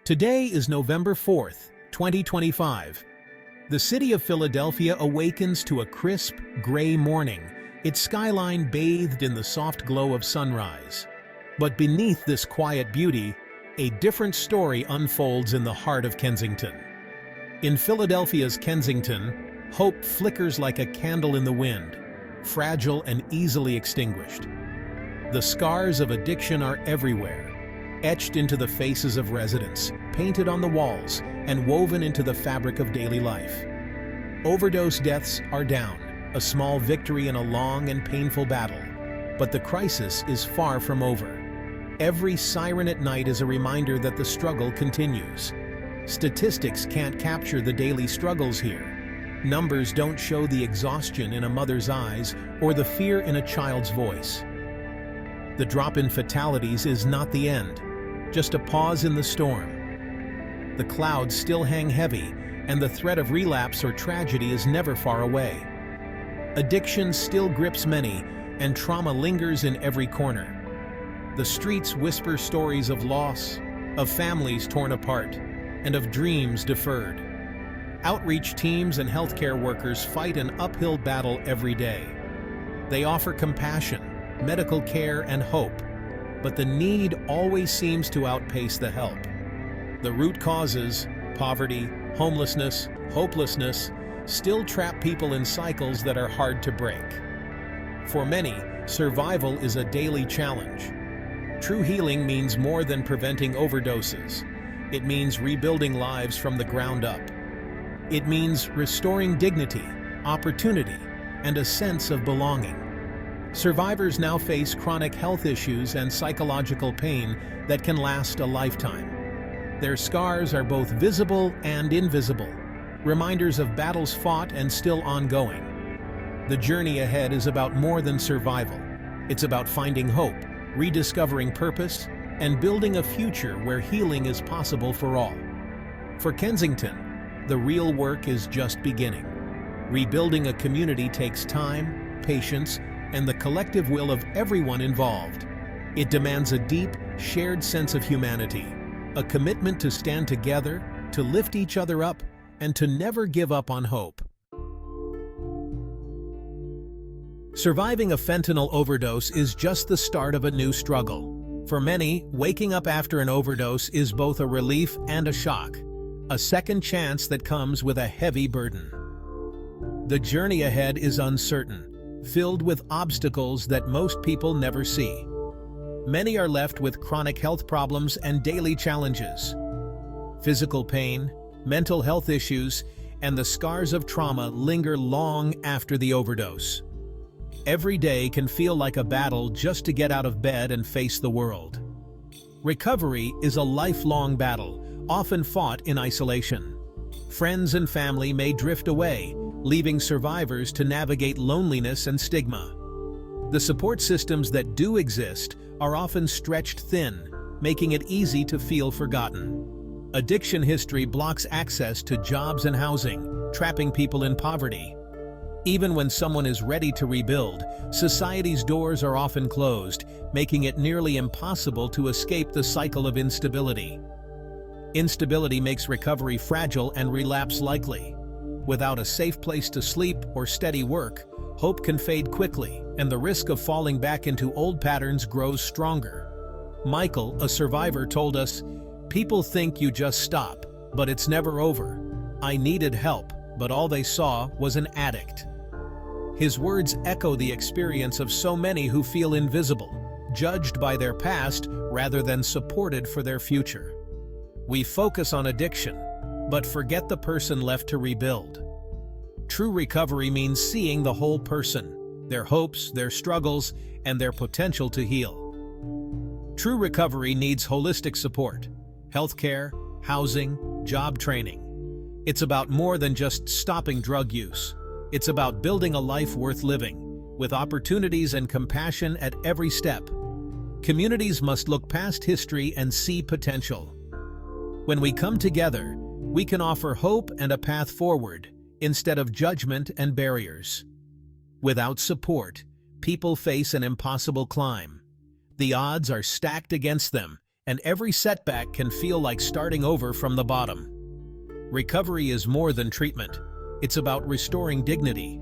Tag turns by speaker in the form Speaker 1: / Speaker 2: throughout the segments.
Speaker 1: Today is November 4th, 2025. The city of Philadelphia awakens to a crisp, gray morning, its skyline bathed in the soft glow of sunrise. But beneath this quiet beauty, a different story unfolds in the heart of Kensington. In Philadelphia's Kensington, hope flickers like a candle in the wind, fragile and easily extinguished. The scars of addiction are everywhere, etched into the faces of residents, painted on the walls, and woven into the fabric of daily life. Overdose deaths are down, a small victory in a long and painful battle. But the crisis is far from over. Every siren at night is a reminder that the struggle continues. Statistics can't capture the daily struggles here. Numbers don't show the exhaustion in a mother's eyes or the fear in a child's voice. The drop in fatalities is not the end, just a pause in the storm. The clouds still hang heavy, and the threat of relapse or tragedy is never far away. Addiction still grips many, and trauma lingers in every corner. The streets whisper stories of loss, of families torn apart, and of dreams deferred. Outreach teams and healthcare workers fight an uphill battle every day. They offer compassion, medical care, and hope, but the need always seems to outpace the help. The root causes, poverty, homelessness, hopelessness, still trap people in cycles that are hard to break. For many, survival is a daily challenge. True healing means more than preventing overdoses. It means rebuilding lives from the ground up. It means restoring dignity, opportunity, and a sense of belonging. Survivors now face chronic health issues and psychological pain that can last a lifetime. Their scars are both visible and invisible, reminders of battles fought and still ongoing. The journey ahead is about more than survival. It's about finding hope, rediscovering purpose, and building a future where healing is possible for all. For Kensington, the real work is just beginning. Rebuilding a community takes time, patience, and the collective will of everyone involved. It demands a deep, shared sense of humanity, a commitment to stand together, to lift each other up, and to never give up on hope. Surviving a fentanyl overdose is just the start of a new struggle. For many, waking up after an overdose is both a relief and a shock, a second chance that comes with a heavy burden. The journey ahead is uncertain, filled with obstacles that most people never see. Many are left with chronic health problems and daily challenges. Physical pain, mental health issues, and the scars of trauma linger long after the overdose. Every day can feel like a battle just to get out of bed and face the world. Recovery is a lifelong battle, often fought in isolation. Friends and family may drift away, leaving survivors to navigate loneliness and stigma. The support systems that do exist are often stretched thin, making it easy to feel forgotten. Addiction history blocks access to jobs and housing, trapping people in poverty. Even when someone is ready to rebuild, society's doors are often closed, making it nearly impossible to escape the cycle of instability. Instability makes recovery fragile and relapse likely. Without a safe place to sleep or steady work, hope can fade quickly, and the risk of falling back into old patterns grows stronger. Michael, a survivor, told us, "People think you just stop, but it's never over. I needed help, but all they saw was an addict." His words echo the experience of so many who feel invisible, judged by their past rather than supported for their future. We focus on addiction, but forget the person left to rebuild. True recovery means seeing the whole person, their hopes, their struggles, and their potential to heal. True recovery needs holistic support, healthcare, housing, job training. It's about more than just stopping drug use. It's about building a life worth living, with opportunities and compassion at every step. Communities must look past history and see potential. When we come together, we can offer hope and a path forward, instead of judgment and barriers. Without support, people face an impossible climb. The odds are stacked against them, and every setback can feel like starting over from the bottom. Recovery is more than treatment. It's about restoring dignity.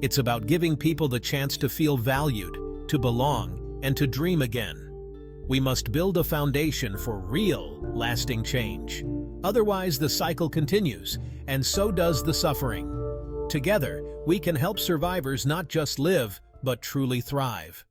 Speaker 1: It's about giving people the chance to feel valued, to belong, and to dream again. We must build a foundation for real, lasting change. Otherwise, the cycle continues, and so does the suffering. Together, we can help survivors not just live, but truly thrive.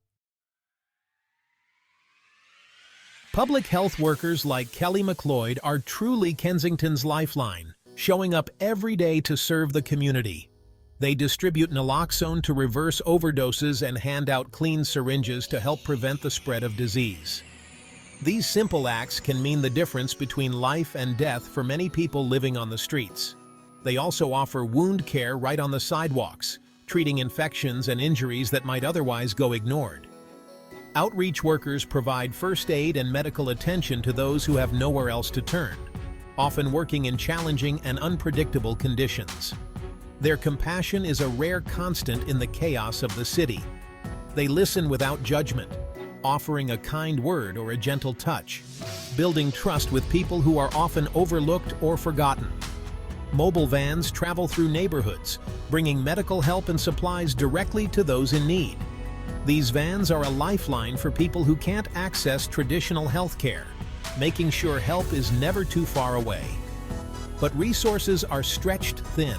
Speaker 1: Public health workers like Kelly McLeod are truly Kensington's lifeline, showing up every day to serve the community. They distribute naloxone to reverse overdoses and hand out clean syringes to help prevent the spread of disease. These simple acts can mean the difference between life and death for many people living on the streets. They also offer wound care right on the sidewalks, treating infections and injuries that might otherwise go ignored. Outreach workers provide first aid and medical attention to those who have nowhere else to turn, often working in challenging and unpredictable conditions. Their compassion is a rare constant in the chaos of the city. They listen without judgment, offering a kind word or a gentle touch, building trust with people who are often overlooked or forgotten. Mobile vans travel through neighborhoods, bringing medical help and supplies directly to those in need. These vans are a lifeline for people who can't access traditional health care, making sure help is never too far away. But resources are stretched thin,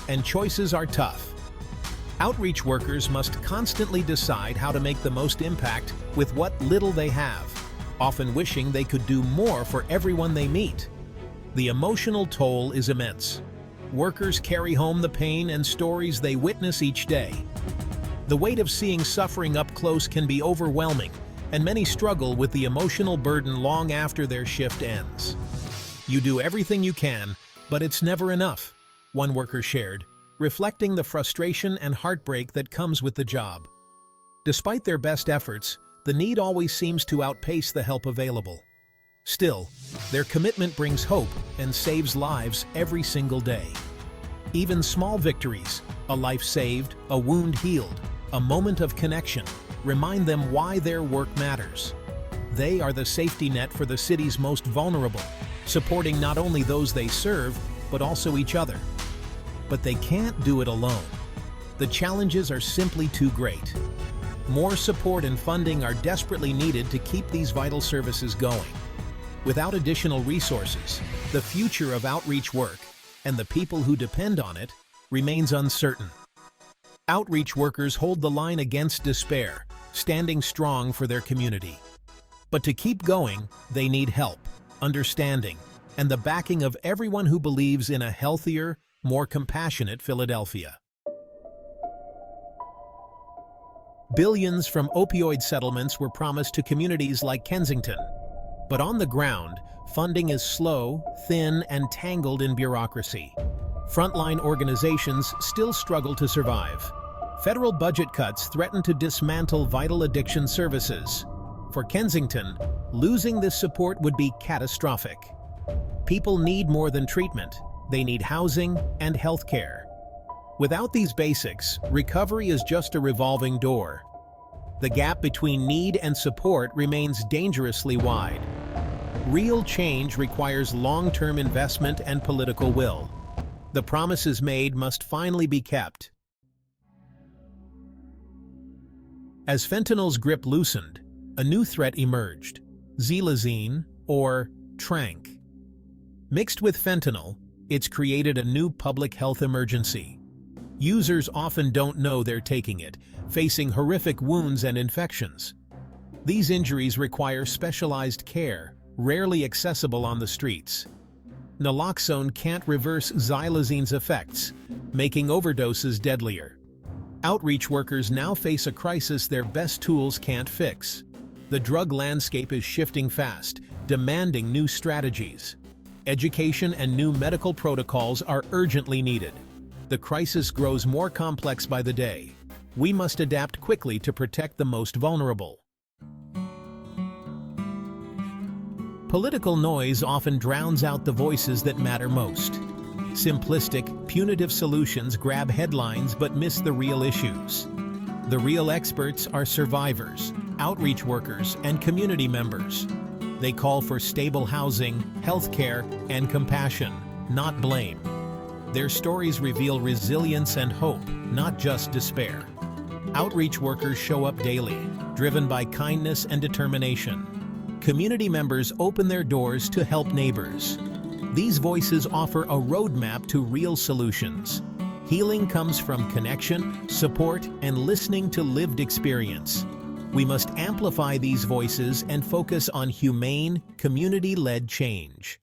Speaker 1: and choices are tough. Outreach workers must constantly decide how to make the most impact with what little they have, often wishing they could do more for everyone they meet. The emotional toll is immense. Workers carry home the pain and stories they witness each day. The weight of seeing suffering up close can be overwhelming, and many struggle with the emotional burden long after their shift ends. You do everything you can, but it's never enough, one worker shared, reflecting the frustration and heartbreak that comes with the job. Despite their best efforts, the need always seems to outpace the help available. Still, their commitment brings hope and saves lives every single day. Even small victories, a life saved, a wound healed, a moment of connection, remind them why their work matters. They are the safety net for the city's most vulnerable, supporting not only those they serve, but also each other. But they can't do it alone. The challenges are simply too great. More support and funding are desperately needed to keep these vital services going. Without additional resources, the future of outreach work, and the people who depend on it, remains uncertain. Outreach workers hold the line against despair, standing strong for their community. But to keep going, they need help, understanding, and the backing of everyone who believes in a healthier, more compassionate Philadelphia. Billions from opioid settlements were promised to communities like Kensington. But on the ground, funding is slow, thin, and tangled in bureaucracy. Frontline organizations still struggle to survive. Federal budget cuts threaten to dismantle vital addiction services. For Kensington, losing this support would be catastrophic. People need more than treatment. They need housing and health care. Without these basics, recovery is just a revolving door. The gap between need and support remains dangerously wide. Real change requires long-term investment and political will. The promises made must finally be kept. As fentanyl's grip loosened, a new threat emerged: xylazine, or tranq. Mixed with fentanyl, it's created a new public health emergency. Users often don't know they're taking it, facing horrific wounds and infections. These injuries require specialized care, rarely accessible on the streets. Naloxone can't reverse xylazine's effects, making overdoses deadlier. Outreach workers now face a crisis their best tools can't fix. The drug landscape is shifting fast, demanding new strategies. Education and new medical protocols are urgently needed. The crisis grows more complex by the day. We must adapt quickly to protect the most vulnerable. Political noise often drowns out the voices that matter most. Simplistic, punitive solutions grab headlines but miss the real issues. The real experts are survivors, outreach workers, and community members. They call for stable housing, healthcare, and compassion, not blame. Their stories reveal resilience and hope, not just despair. Outreach workers show up daily, driven by kindness and determination. Community members open their doors to help neighbors. These voices offer a roadmap to real solutions. Healing comes from connection, support, and listening to lived experience. We must amplify these voices and focus on humane, community-led change.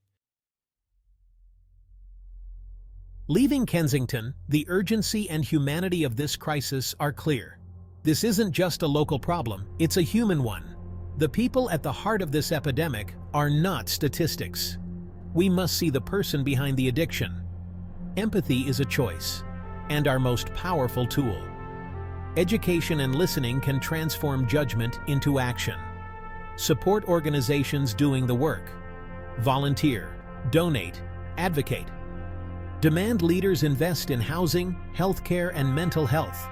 Speaker 1: Leaving Kensington, the urgency and humanity of this crisis are clear. This isn't just a local problem, it's a human one. The people at the heart of this epidemic are not statistics. We must see the person behind the addiction. Empathy is a choice, and our most powerful tool. Education and listening can transform judgment into action. Support organizations doing the work. Volunteer, donate, advocate. Demand leaders invest in housing, healthcare, and mental health.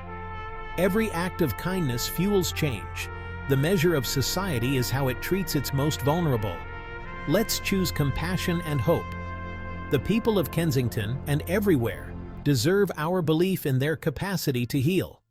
Speaker 1: Every act of kindness fuels change. The measure of society is how it treats its most vulnerable. Let's choose compassion and hope. The people of Kensington and everywhere deserve our belief in their capacity to heal.